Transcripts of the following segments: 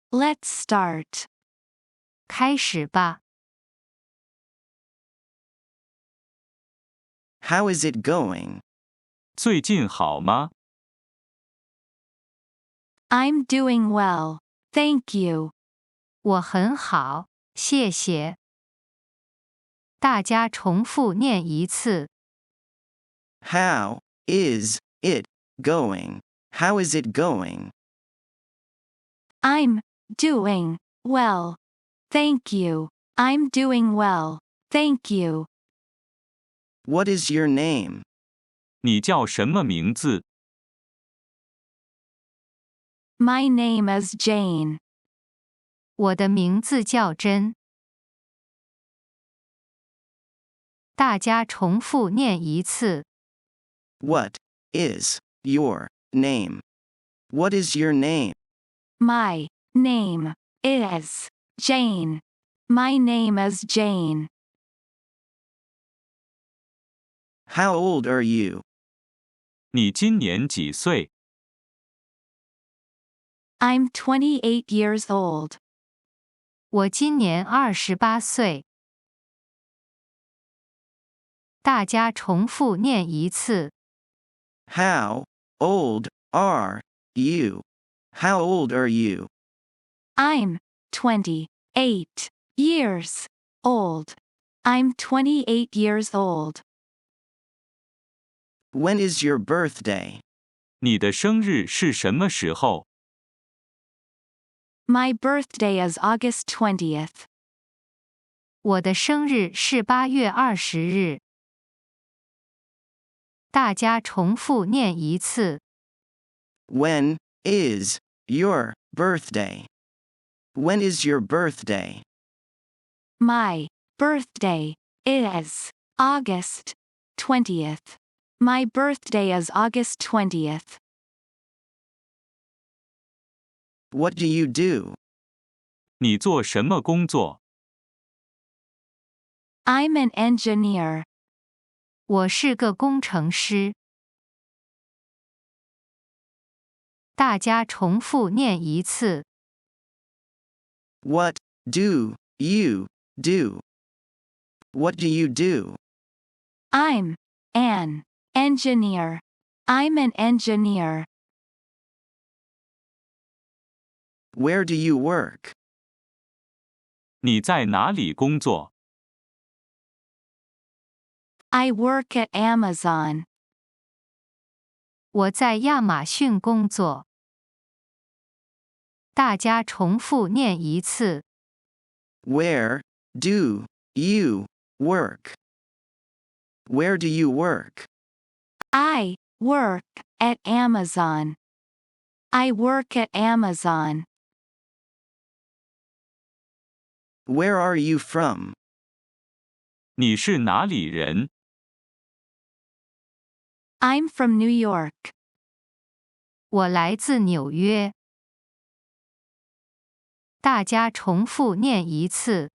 Let's start. 开始吧。How is it going? 最近好吗？ I'm doing well, thank you. 我很好，谢谢。大家重复念一次。How is it going? How is it going? I'm doing well, thank you. I'm doing well, thank you. What is your name? 你叫什么名字？ My name is Jane. 我的名字叫珍。大家重复念一次。What is your name? What is your name? My name is Jane. My name is Jane. How old are you? 你今年几岁？ I'm 28 years old. 我今年28岁。大家重复念一次。How old are you? How old are you? I'm 28 years old. I'm 28 years old. When is your birthday? 你的生日是什么时候？ My birthday is August 20th. 我的生日是8月20日。大家重复念一次。When is your birthday? When is your birthday? My birthday is August 20th. My birthday is August 20th. What do you do? 你做什么工作？ I'm an engineer. 我是个工程师。大家重复念一次。What do you do? What do you do? I'm an engineer. I'm an engineer. Where do you work? 你在哪里工作？ I work at Amazon. 我在亚马逊工作。大家重复念一次。Where do you work? Where do you work? I work at Amazon. I work at Amazon. Where are you from? 你是哪里人？ I'm from New York. 我来自纽约。大家重复念一次。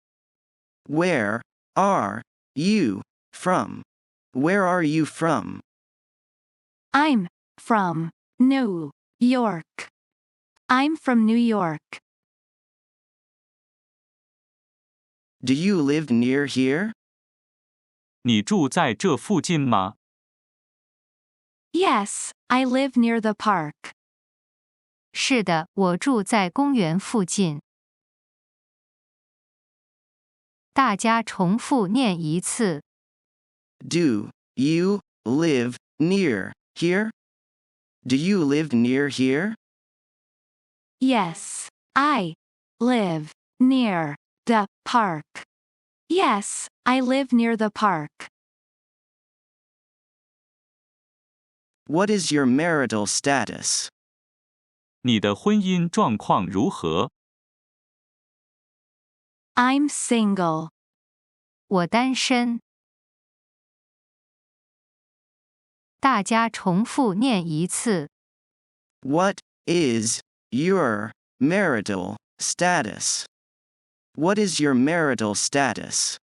Where are you from? Where are you from? I'm from New York. I'm from New York. Do you live near here? 你住在这附近吗？ Yes, I live near the park. 是的，我住在公园附近。大家重复念一次。Do you live near here? Do you live near here? Yes, I live near the park. Yes, I live near the park. What is your marital status? 你的婚姻状况如何？ I'm single. 我单身。大家重复念一次。What is your marital status? What is your marital status?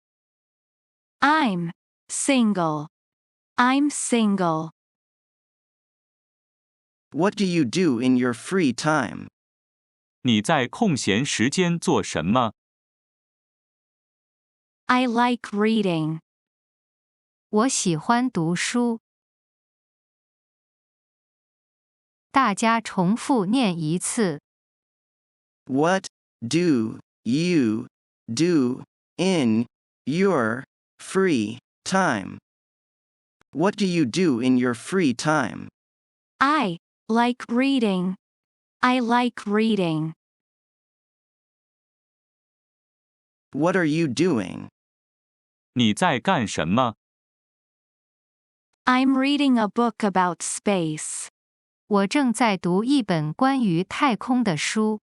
I'm single. I'm single. What do you do in your free time? 你在空闲时间做什么？ I like reading. 我喜欢读书。大家重复念一次。What do you do in your free time? What do you do in your free time? I like reading. I like reading. What are you doing? 你在干什么？ I'm reading a book about space. 我正在读一本关于太空的书。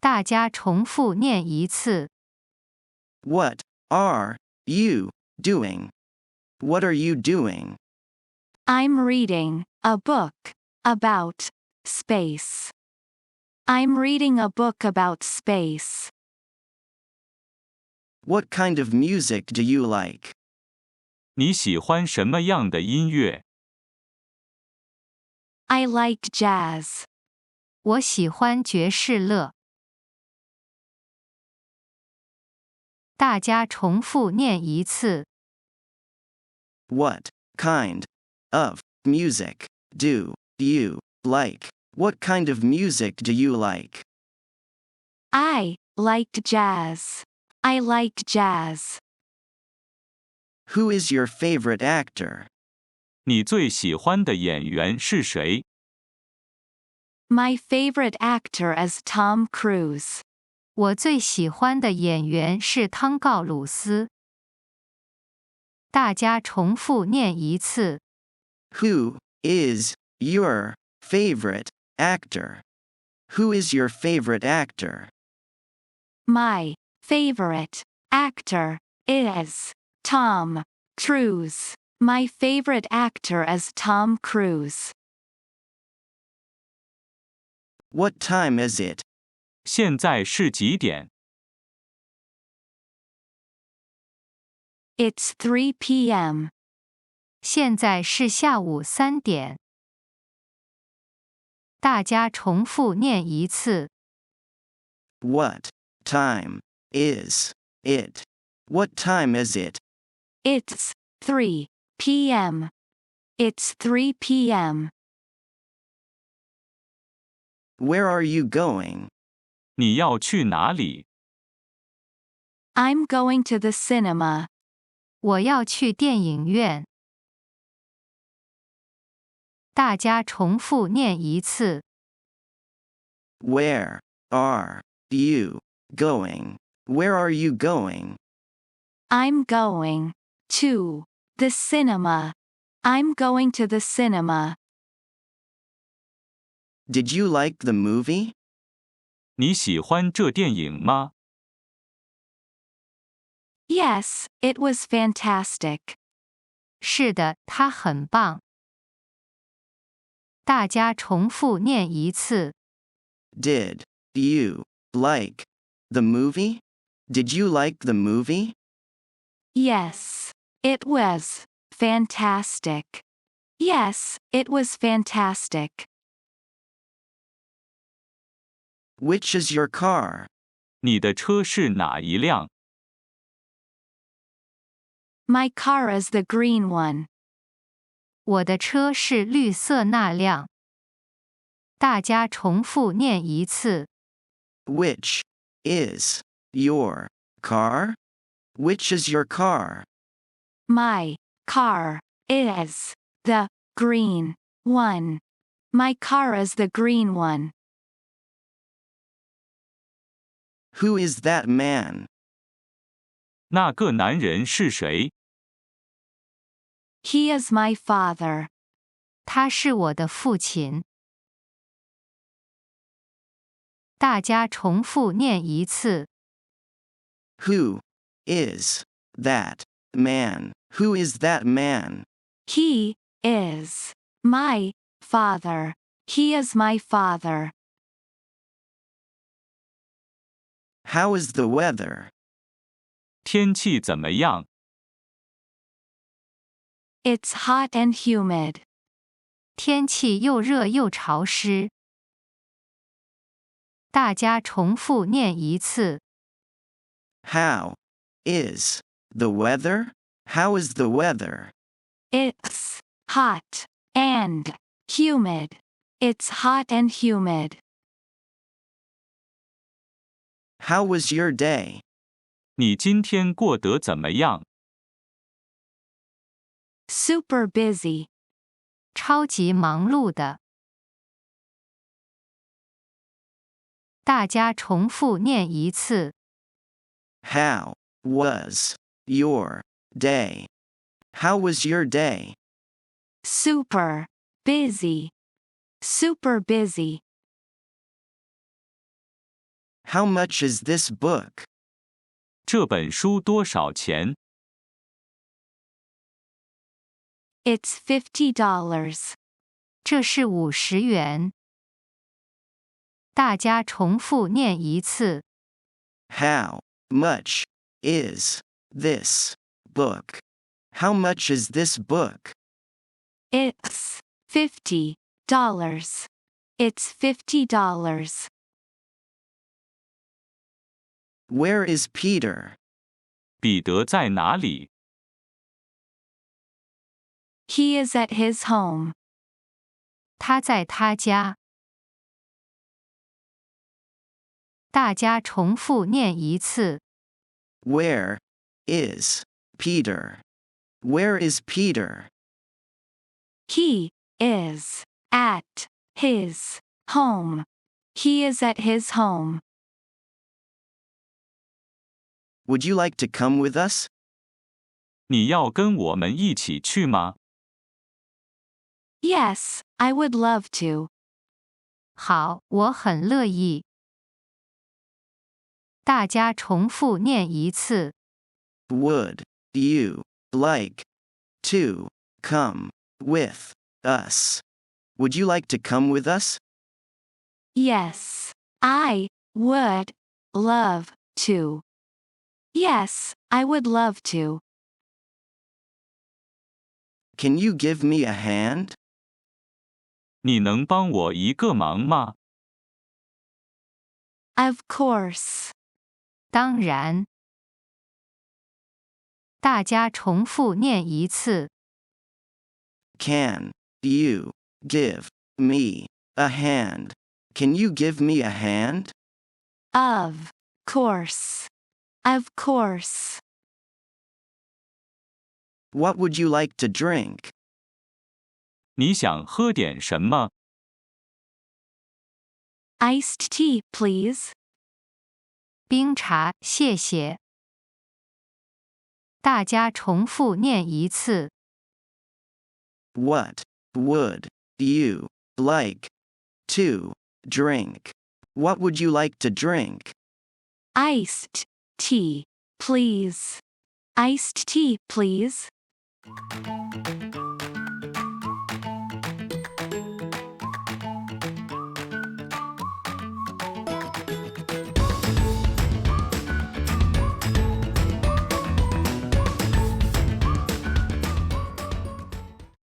大家重复念一次。What are you doing? What are you doing? I'm reading a book about space. I'm reading a book about space. What kind of music do you like? 你喜欢什么样的音乐？ I like jazz. 我喜欢爵士乐。大家重复念一次。What kind of music do you like? What kind of music do you like? I like jazz. I like jazz. Who is your favorite actor? 你最喜欢的演员是谁？ My favorite actor is Tom Cruise. 我最喜欢的演员是汤告鲁斯。大家重复念一次。Who is your favorite actor? Who is your favorite actor? My favorite actor is Tom Cruise. My favorite actor is Tom Cruise. What time is it? 现在是几点？ It's 3 p.m. 现在是下午3点。大家重复念一次。What time is it? What time is it? It's 3 p.m. It's 3 p.m. Where are you going? 你要去哪里？ I'm going to the cinema. 我要去电影院。大家重复念一次。Where are you going? Where are you going? I'm going to the cinema. I'm going to the cinema. Did you like the movie? 你喜欢这电影吗？ Yes, it was fantastic. 是的，它很棒。大家重复念一次。Did you like the movie? Did you like the movie? Yes, it was fantastic. Yes, it was fantastic. Which is your car? 你的车是哪一辆？ My car is the green one. 我的车是绿色那辆。大家重复念一次。Which is your car? Which is your car? My car is the green one. My car is the green one. Who is that man? 那个男人是谁？ He is my father. 他是我的父亲。大家重复念一次。Who is that man? Who is that man? He is my father. He is my father. How is the weather? 天气怎么样？ It's hot and humid. 天气又热又潮湿。大家重复念一次。How is the weather? How is the weather? It's hot and humid. It's hot and humid. How was your day? 你今天过得怎么样？ Super busy. 超级忙碌的。大家重复念一次。How was your day? How was your day? Super busy. Super busy. How much is this book? 这本书多少钱？ It's $50. 这是50元。大家重复念一次。How much is this book? How much is this book? It's $50. It's $50. Where is Peter? 彼得在哪里？ He is at his home. 他在他家。大家重复念一次。Where is Peter? Where is Peter? He is at his home. He is at his home. Would you like to come with us? 你要跟我们一起去吗？ Yes, I would love to. 好，我很乐意。大家重复念一次。Would you like to come with us? Would you like to come with us? Yes, I would love to. Yes, I would love to. Can you give me a hand? 你能帮我一个忙吗？ Of course. 当然。大家重复念一次。Can you give me a hand? Can you give me a hand? Of course. Of course. What would you like to drink? 你想喝点什么？ Iced tea, please. 冰茶，谢谢。大家重复念一次。What would you like to drink? What would you like to drink? Iced tea, please. Iced tea, please.